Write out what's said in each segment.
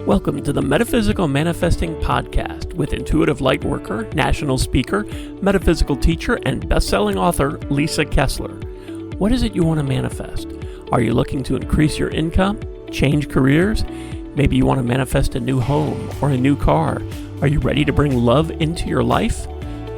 Welcome to the Metaphysical Manifesting Podcast with intuitive lightworker, national speaker, metaphysical teacher, and best-selling author Lisa Kessler. What is it you want to manifest? Are you looking to increase your income, change careers? Maybe you want to manifest a new home or a new car. Are you ready to bring love into your life?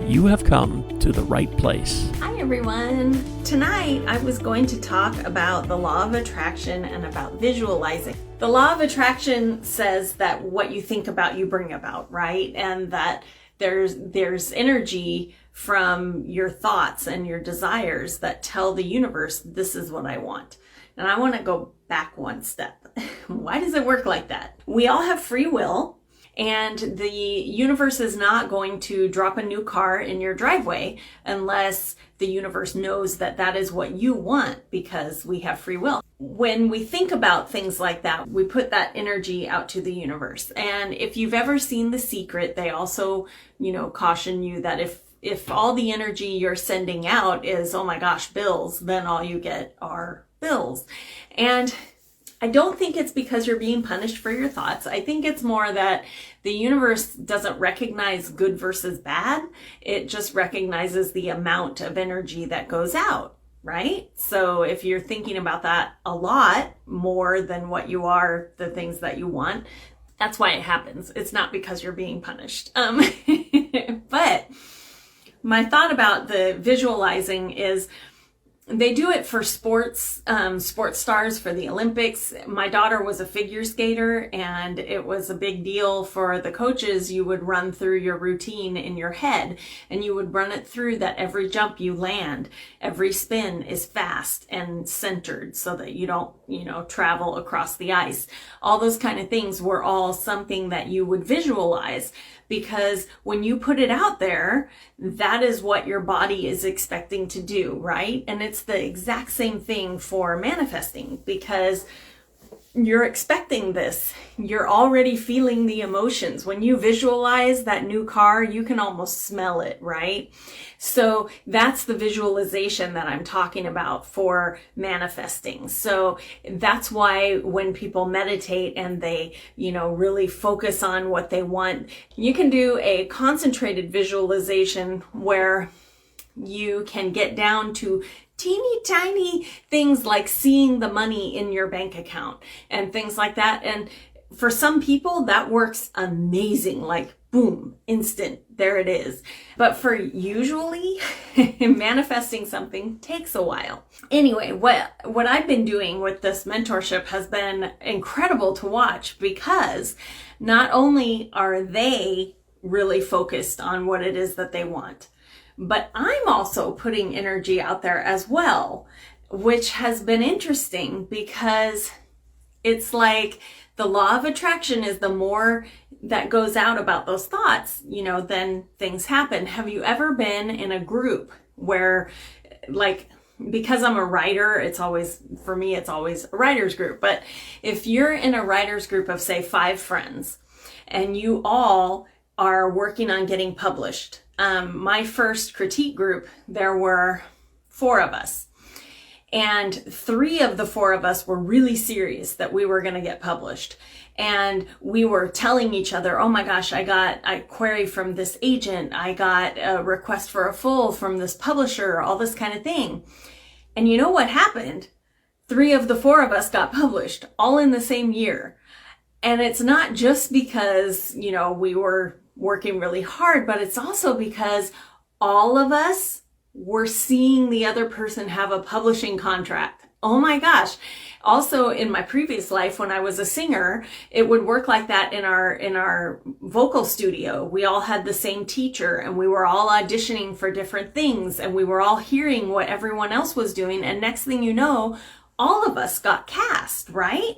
You have come to the right place. Hi everyone. Tonight I was going to talk about the law of attraction and about visualizing. The law of attraction says that what you think about, you bring about, right? And that there's energy from your thoughts and your desires that tell the universe, this is what I want. And I want to go back one step. Why does it work like that? We all have free will. And the universe is not going to drop a new car in your driveway unless the universe knows that that is what you want, because we have free will. When we think about things like that, we put that energy out to the universe. And if you've ever seen The Secret, they also, caution you that if all the energy you're sending out is, oh my gosh, bills, then all you get are bills. And I don't think it's because you're being punished for your thoughts. I think it's more that the universe doesn't recognize good versus bad. It just recognizes the amount of energy that goes out, right? So if you're thinking about that a lot more than what you are, the things that you want, that's why it happens. It's not because you're being punished. But my thought about the visualizing is, they do it for sports stars for the Olympics. My daughter was a figure skater, and it was a big deal for the coaches. You would run through your routine in your head, and you would run it through that every jump you land, every spin is fast and centered so that you don't, travel across the ice. All those kind of things were all something that you would visualize, because when you put it out there, that is what your body is expecting to do, right? And it's the exact same thing for manifesting, because you're expecting this. You're already feeling the emotions. When you visualize that new car, you can almost smell it, right? So that's the visualization that I'm talking about for manifesting. So that's why when people meditate and they, really focus on what they want, you can do a concentrated visualization where you can get down to teeny tiny things like seeing the money in your bank account and things like that. And for some people that works amazing, like boom, instant, there it is. But for usually manifesting something takes a while. Anyway, what I've been doing with this mentorship has been incredible to watch, because not only are they really focused on what it is that they want, but I'm also putting energy out there as well, which has been interesting, because it's like the law of attraction is the more that goes out about those thoughts, then things happen. Have you ever been in a group where, because I'm a writer, for me, it's always a writer's group. But if you're in a writer's group of, say, 5 friends, and you all are working on getting published, my first critique group, there were 4 of us. And 3 of the 4 of us were really serious that we were going to get published. And we were telling each other, oh my gosh, I got a query from this agent. I got a request for a full from this publisher, all this kind of thing. And you know what happened? 3 of the 4 of us got published all in the same year. And it's not just because, we were working really hard, but it's also because all of us were seeing the other person have a publishing contract. Oh my gosh. Also, in my previous life, when I was a singer, it would work like that in our vocal studio. We all had the same teacher, and we were all auditioning for different things, and we were all hearing what everyone else was doing. And next thing you know, all of us got cast, right?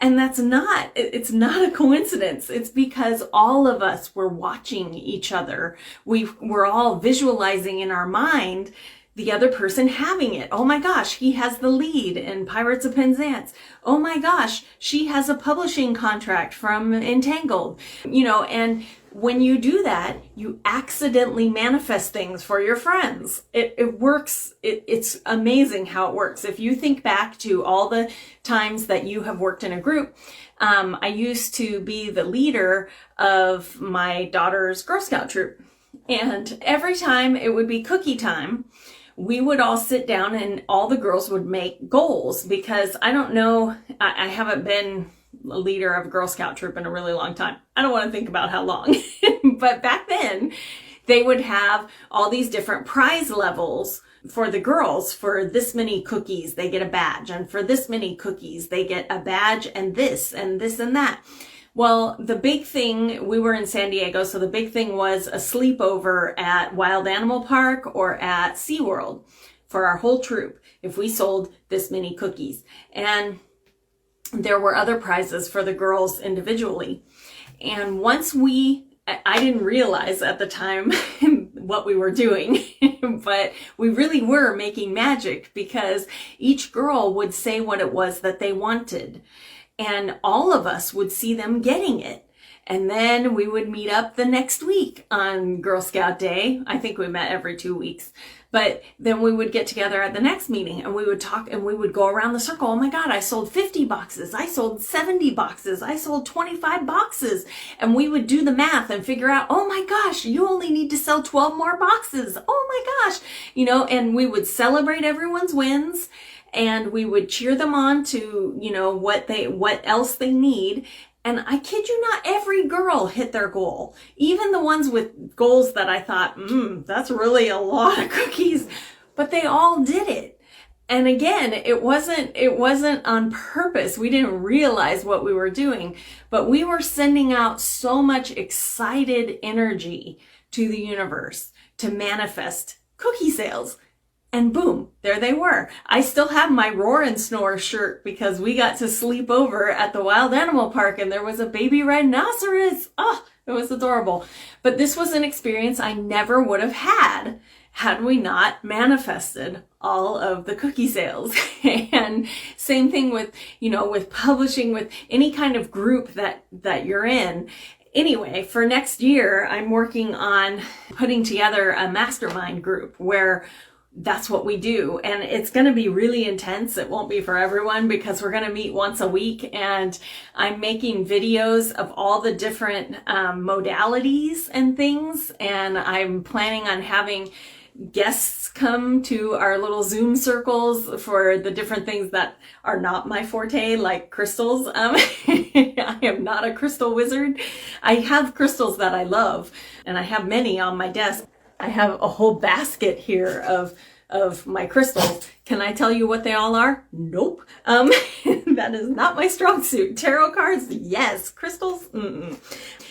And it's not a coincidence. It's because all of us were watching each other. We were all visualizing in our mind the other person having it. Oh my gosh, he has the lead in Pirates of Penzance. Oh my gosh, she has a publishing contract from Entangled. And when you do that, you accidentally manifest things for your friends. It works. It's amazing how it works. If you think back to all the times that you have worked in a group, I used to be the leader of my daughter's Girl Scout troop. And every time it would be cookie time, we would all sit down and all the girls would make goals, because I don't know, I haven't been a leader of a Girl Scout troop in a really long time. I don't want to think about how long, but back then they would have all these different prize levels for the girls. For this many cookies, they get a badge, and for this many cookies, they get a badge and this and this and that. Well, the big thing, we were in San Diego, so the big thing was a sleepover at Wild Animal Park or at SeaWorld for our whole troop if we sold this many cookies. And there were other prizes for the girls individually. And once I didn't realize at the time what we were doing, but we really were making magic, because each girl would say what it was that they wanted. And all of us would see them getting it. And then we would meet up the next week on Girl Scout Day. I think we met every 2 weeks. But then we would get together at the next meeting and we would talk and we would go around the circle. Oh my God, I sold 50 boxes. I sold 70 boxes. I sold 25 boxes. And we would do the math and figure out, oh my gosh, you only need to sell 12 more boxes. Oh my gosh. And we would celebrate everyone's wins. And we would cheer them on to, what else they need. And I kid you not, every girl hit their goal. Even the ones with goals that I thought, that's really a lot of cookies. But they all did it. And again, it wasn't on purpose. We didn't realize what we were doing, but we were sending out so much excited energy to the universe to manifest cookie sales. And boom, there they were. I still have my Roar and Snore shirt because we got to sleep over at the Wild Animal Park and there was a baby rhinoceros. Oh, it was adorable. But this was an experience I never would have had we not manifested all of the cookie sales. And same thing with, with publishing, with any kind of group that you're in. Anyway, for next year, I'm working on putting together a mastermind group where that's what we do. And it's going to be really intense. It won't be for everyone because we're going to meet once a week. And I'm making videos of all the different modalities and things. And I'm planning on having guests come to our little Zoom circles for the different things that are not my forte, like crystals. I am not a crystal wizard. I have crystals that I love, and I have many on my desk. I have a whole basket here of my crystals. Can I tell you what they all are? Nope. That is not my strong suit. Tarot cards? Yes. Crystals? Mm-mm.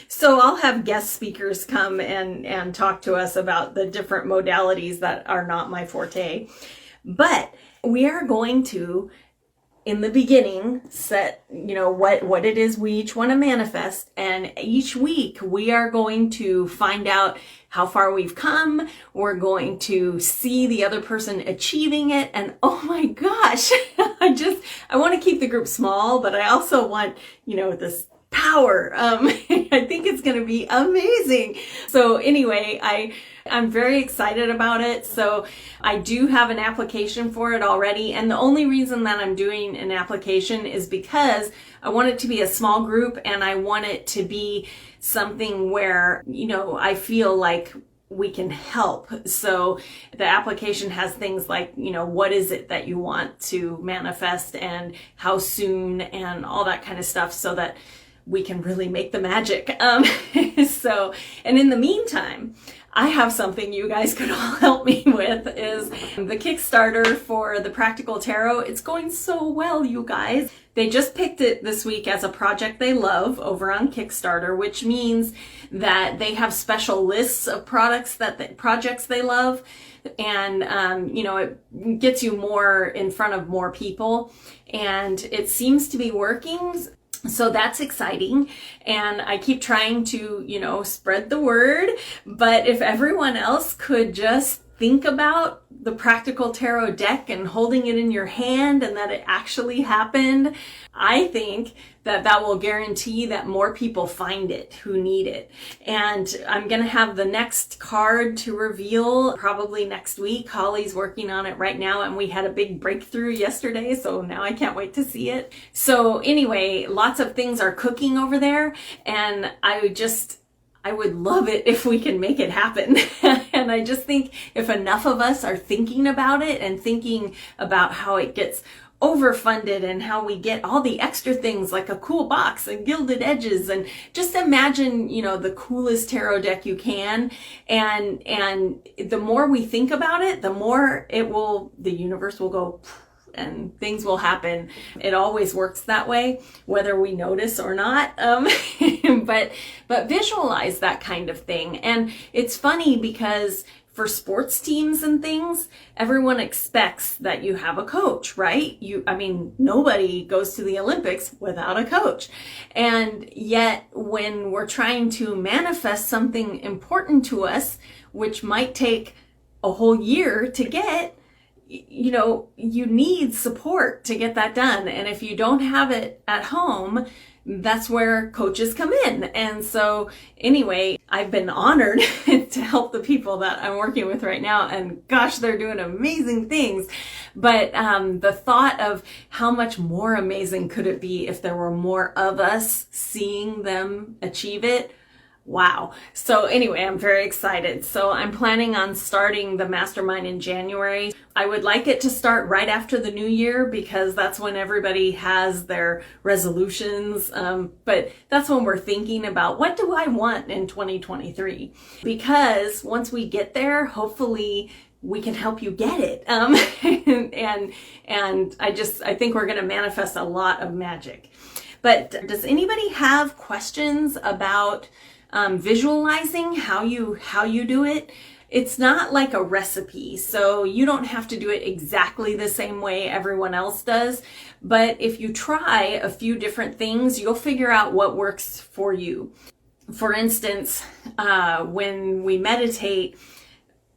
So I'll have guest speakers come and talk to us about the different modalities that are not my forte. But we are going to, in the beginning, set, what it is we each want to manifest. And each week we are going to find out how far we've come. We're going to see the other person achieving it. And oh my gosh, I want to keep the group small, but I also want, this power. I think it's going to be amazing. So anyway, I'm very excited about it. So I do have an application for it already. And the only reason that I'm doing an application is because I want it to be a small group and I want it to be something where, I feel like we can help. So the application has things like, what is it that you want to manifest and how soon and all that kind of stuff so that we can really make the magic. And in the meantime, I have something you guys could all help me with is the Kickstarter for the Practical Tarot. It's going so well, you guys. They just picked it this week as a project they love over on Kickstarter, which means that they have special lists of projects they love. And, it gets you more in front of more people. And it seems to be working. So that's exciting. And I keep trying to, spread the word. But if everyone else could just think about the Practical Tarot deck and holding it in your hand and that it actually happened, I think that will guarantee that more people find it who need it. And I'm going to have the next card to reveal probably next week. Holly's working on it right now, and we had a big breakthrough yesterday, so now I can't wait to see it. So anyway, lots of things are cooking over there, and I would love it if we can make it happen. And I just think if enough of us are thinking about it and thinking about how it gets overfunded and how we get all the extra things like a cool box and gilded edges, and just imagine, the coolest tarot deck you can. And the more we think about it, the more the universe will go and things will happen. It always works that way, whether we notice or not. But visualize that kind of thing. And it's funny because for sports teams and things, everyone expects that you have a coach, right? Nobody goes to the Olympics without a coach. And yet when we're trying to manifest something important to us, which might take a whole year to get, you need support to get that done. And if you don't have it at home, that's where coaches come in. And so anyway, I've been honored to help the people that I'm working with right now. And gosh, they're doing amazing things. But the thought of how much more amazing could it be if there were more of us seeing them achieve it? Wow. So anyway, I'm very excited. So I'm planning on starting the mastermind in January. I would like it to start right after the new year because that's when everybody has their resolutions. But that's when we're thinking about what do I want in 2023? Because once we get there, hopefully we can help you get it. And I think we're going to manifest a lot of magic. But does anybody have questions about visualizing how you do it? It's not like a recipe, so you don't have to do it exactly the same way everyone else does. But if you try a few different things, you'll figure out what works for you. For instance, when we meditate,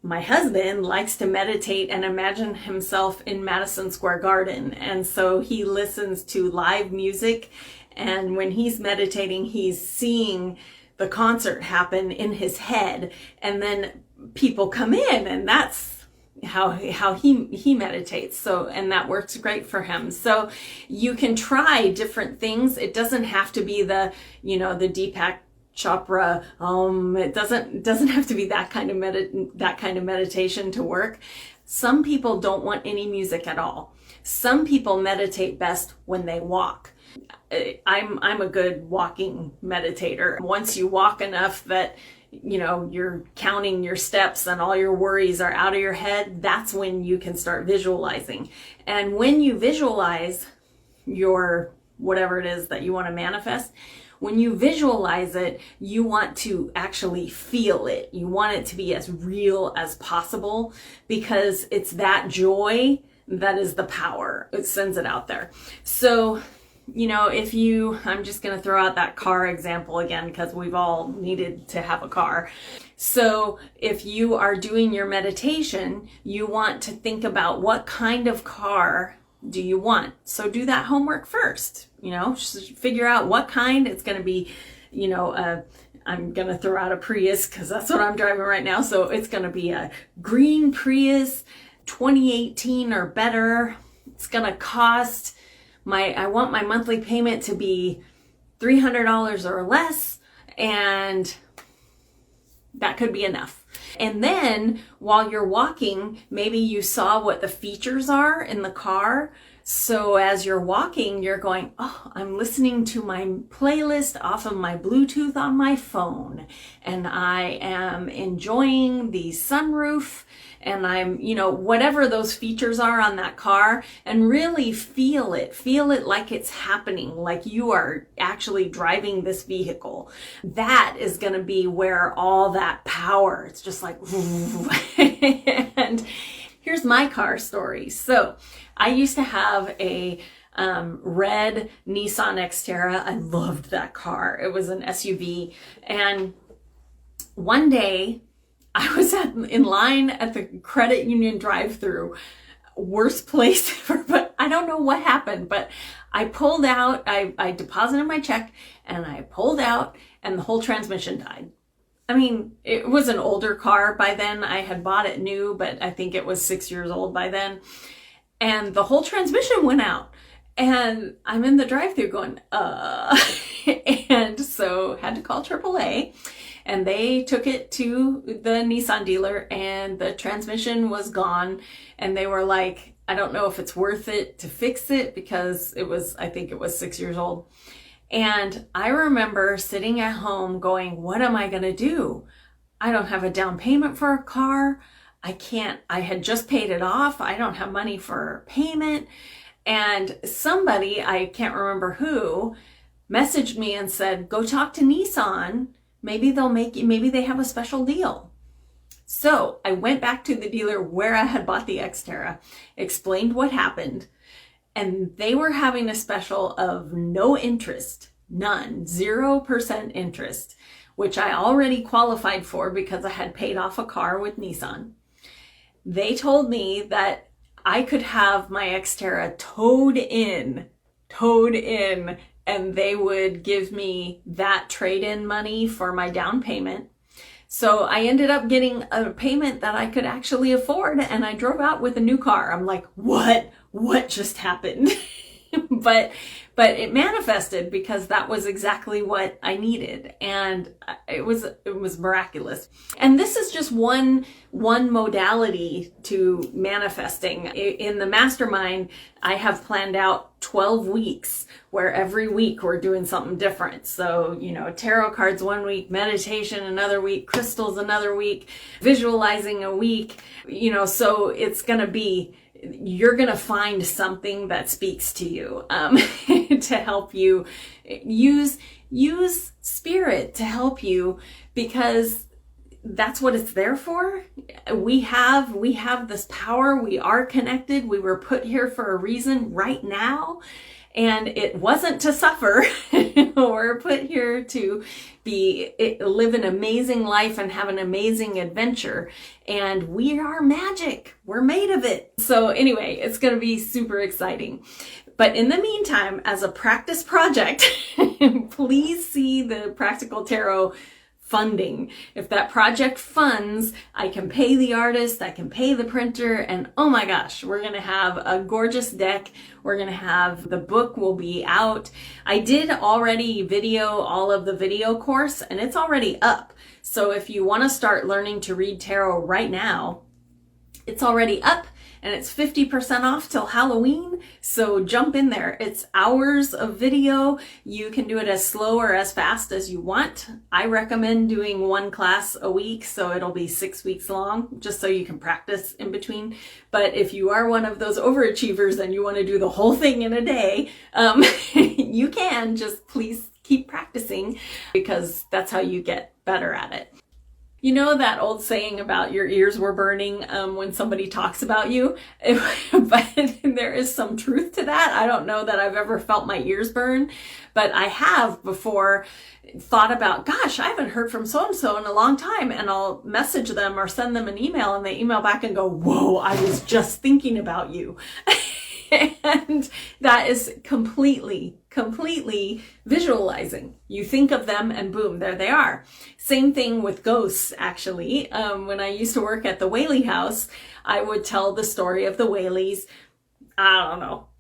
my husband likes to meditate and imagine himself in Madison Square Garden. And so he listens to live music. And when he's meditating, he's seeing the concert happen in his head, and then people come in, and that's how he meditates. So, and that works great for him. So you can try different things. It doesn't have to be the Deepak Chopra. It doesn't have to be that kind of meditation to work. Some people don't want any music at all. Some people meditate best when they walk. I'm a good walking meditator. Once you walk enough that, you're counting your steps and all your worries are out of your head, that's when you can start visualizing. And when you visualize your, whatever it is that you want to manifest, when you visualize it, you want to actually feel it. You want it to be as real as possible because it's that joy that is the power. It sends it out there. So, I'm just going to throw out that car example again because we've all needed to have a car. So if you are doing your meditation, you want to think about what kind of car do you want? So do that homework first, just figure out what kind. It's going to be, I'm going to throw out a Prius because that's what I'm driving right now. So it's going to be a green Prius, 2018 or better. It's going to cost I want my monthly payment to be $300 or less, and that could be enough. And then while you're walking, maybe you saw what the features are in the car. So as you're walking, you're going, oh, I'm listening to my playlist off of my Bluetooth on my phone, and I am enjoying the sunroof, and I'm, whatever those features are on that car, and really feel it like it's happening, like you are actually driving this vehicle. That is going to be where all that power, it's just like, and here's my car story. So I used to have a red Nissan Xterra. I loved that car. It was an SUV. And one day I was in line at the credit union drive-thru. Worst place ever, but I don't know what happened, but I pulled out, I deposited my check and I pulled out and the whole transmission died. I mean, it was an older car by then. I had bought it new, but I think it was 6 years old by then. And the whole transmission went out. And I'm in the drive-thru going, and so had to call AAA, and they took it to the Nissan dealer and the transmission was gone. And they were like, I don't know if it's worth it to fix it because I think it was 6 years old. And I remember sitting at home going, what am I going to do? I don't have a down payment for a car. I had just paid it off. I don't have money for payment. And somebody, I can't remember who, messaged me and said, go talk to Nissan. Maybe they have a special deal. So I went back to the dealer where I had bought the Xterra, explained what happened, and they were having a special of no interest, none, 0% interest, which I already qualified for because I had paid off a car with Nissan. They told me that I could have my Xterra towed in, and they would give me that trade-in money for my down payment. So I ended up getting a payment that I could actually afford, and I drove out with a new car. I'm like, what just happened? But it manifested because that was exactly what I needed, and it was miraculous. And this is just one modality to manifesting. In the mastermind, I have planned out 12 weeks where every week we're doing something different. So, tarot cards one week, meditation another week, crystals another week, visualizing a week, so it's going to be, you're going to find something that speaks to you to help you use spirit to help you, because that's what it's there for. We have this power. We are connected. We were put here for a reason right now. And it wasn't to suffer. We're put here to live an amazing life and have an amazing adventure. And we are magic. We're made of it. So anyway, it's going to be super exciting. But in the meantime, as a practice project, please see the Practical Tarot funding. If that project funds, I can pay the artist, I can pay the printer, and oh my gosh, we're going to have a gorgeous deck. We're going to have, the book will be out. I did already video all of the video course, and it's already up. So if you want to start learning to read tarot right now, it's already up. And it's 50% off till Halloween, so jump in there. It's hours of video. You can do it as slow or as fast as you want. I recommend doing one class a week, so it'll be 6 weeks long, just so you can practice in between. But if you are one of those overachievers and you want to do the whole thing in a day, you can. Just please keep practicing, because that's how you get better at it. You know that old saying about your ears were burning when somebody talks about you? But there is some truth to that. I don't know that I've ever felt my ears burn, but I have before thought about, gosh, I haven't heard from so-and-so in a long time. And I'll message them or send them an email, and they email back and go, whoa, I was just thinking about you. And that is completely visualizing. You think of them and boom, there they are. Same thing with ghosts, actually. When I used to work at the Whaley House, I would tell the story of the Whaleys,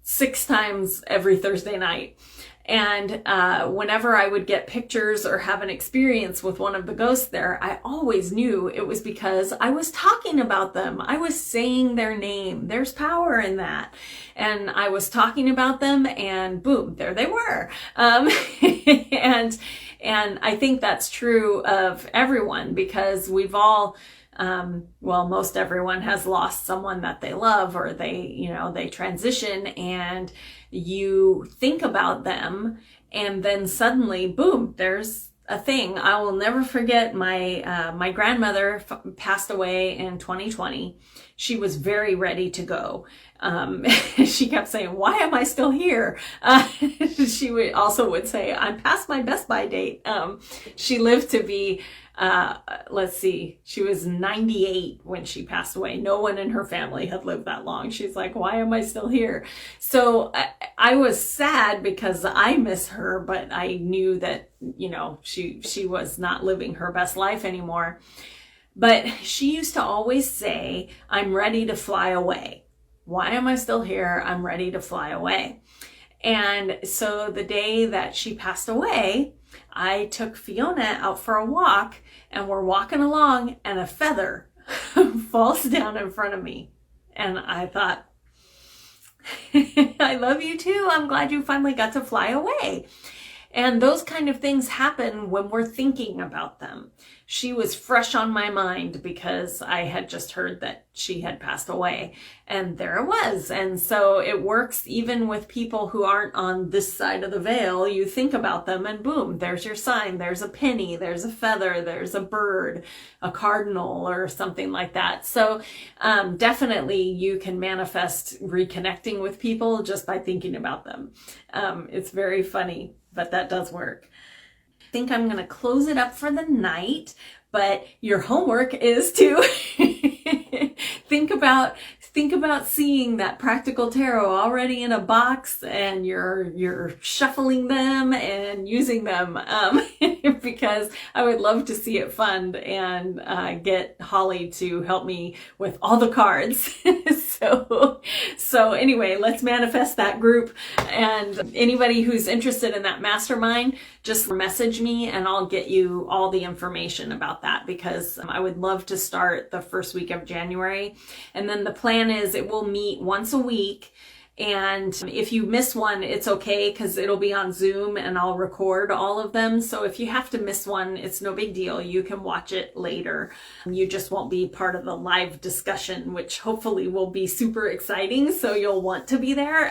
6 times every Thursday night. And whenever I would get pictures or have an experience with one of the ghosts there, I always knew it was because I was talking about them. I was saying their name. There's power in that. And I was talking about them, and boom, there they were. And I think that's true of everyone, because we've all, most everyone has lost someone that they love, or they transition, and you think about them, and then suddenly, boom, there's a thing. I will never forget my grandmother passed away in 2020. She was very ready to go. She kept saying, why am I still here? She would say, I'm past my best by date. She lived to be let's see, she was 98 when she passed away. No one in her family had lived that long. She's like, why am I still here? So I was sad because I miss her, but I knew that, she was not living her best life anymore. But she used to always say, I'm ready to fly away. Why am I still here? I'm ready to fly away. And so the day that she passed away, I took Fiona out for a walk, and we're walking along and a feather falls down in front of me. And I thought, I love you too. I'm glad you finally got to fly away. And those kind of things happen when we're thinking about them. She was fresh on my mind because I had just heard that she had passed away, and there it was. And so it works even with people who aren't on this side of the veil. You think about them and boom, there's your sign. There's a penny, there's a feather, there's a bird, a cardinal, or something like that. So definitely you can manifest reconnecting with people just by thinking about them. It's very funny, but that does work. I think I'm going to close it up for the night, but your homework is to think about seeing that Practical Tarot already in a box, and you're shuffling them and using them, because I would love to see it fund and get Holly to help me with all the cards. So anyway, let's manifest that group. And anybody who's interested in that mastermind, just message me and I'll get you all the information about that, because I would love to start the first week of January. And then the plan is it will meet once a week. And if you miss one, it's okay, because it'll be on Zoom and I'll record all of them. So if you have to miss one, it's no big deal. You can watch it later. You just won't be part of the live discussion, which hopefully will be super exciting. So you'll want to be there.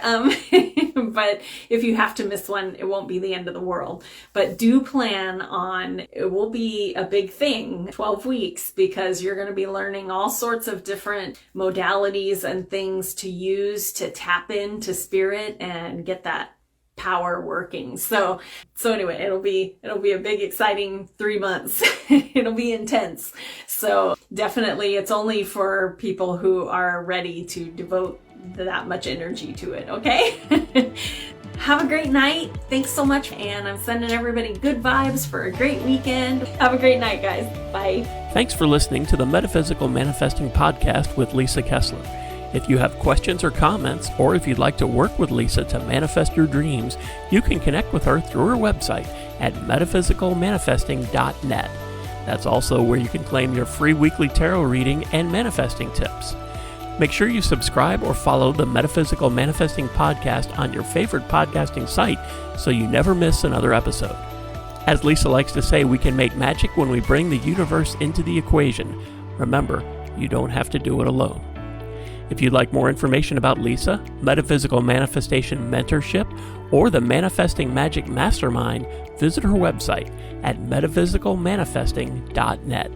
But if you have to miss one, it won't be the end of the world. But do plan on, it will be a big thing, 12 weeks, because you're going to be learning all sorts of different modalities and things to use to tap into spirit and get that power working. So anyway, it'll be a big, exciting 3 months. It'll be intense. So definitely it's only for people who are ready to devote that much energy to it. Okay. Have a great night. Thanks so much. And I'm sending everybody good vibes for a great weekend. Have a great night, guys. Bye. Thanks for listening to the Metaphysical Manifesting Podcast with Lisa Kessler. If you have questions or comments, or if you'd like to work with Lisa to manifest your dreams, you can connect with her through her website at metaphysicalmanifesting.net. That's also where you can claim your free weekly tarot reading and manifesting tips. Make sure you subscribe or follow the Metaphysical Manifesting Podcast on your favorite podcasting site so you never miss another episode. As Lisa likes to say, we can make magic when we bring the universe into the equation. Remember, you don't have to do it alone. If you'd like more information about Lisa, Metaphysical Manifestation Mentorship, or the Manifesting Magic Mastermind, visit her website at metaphysicalmanifesting.net.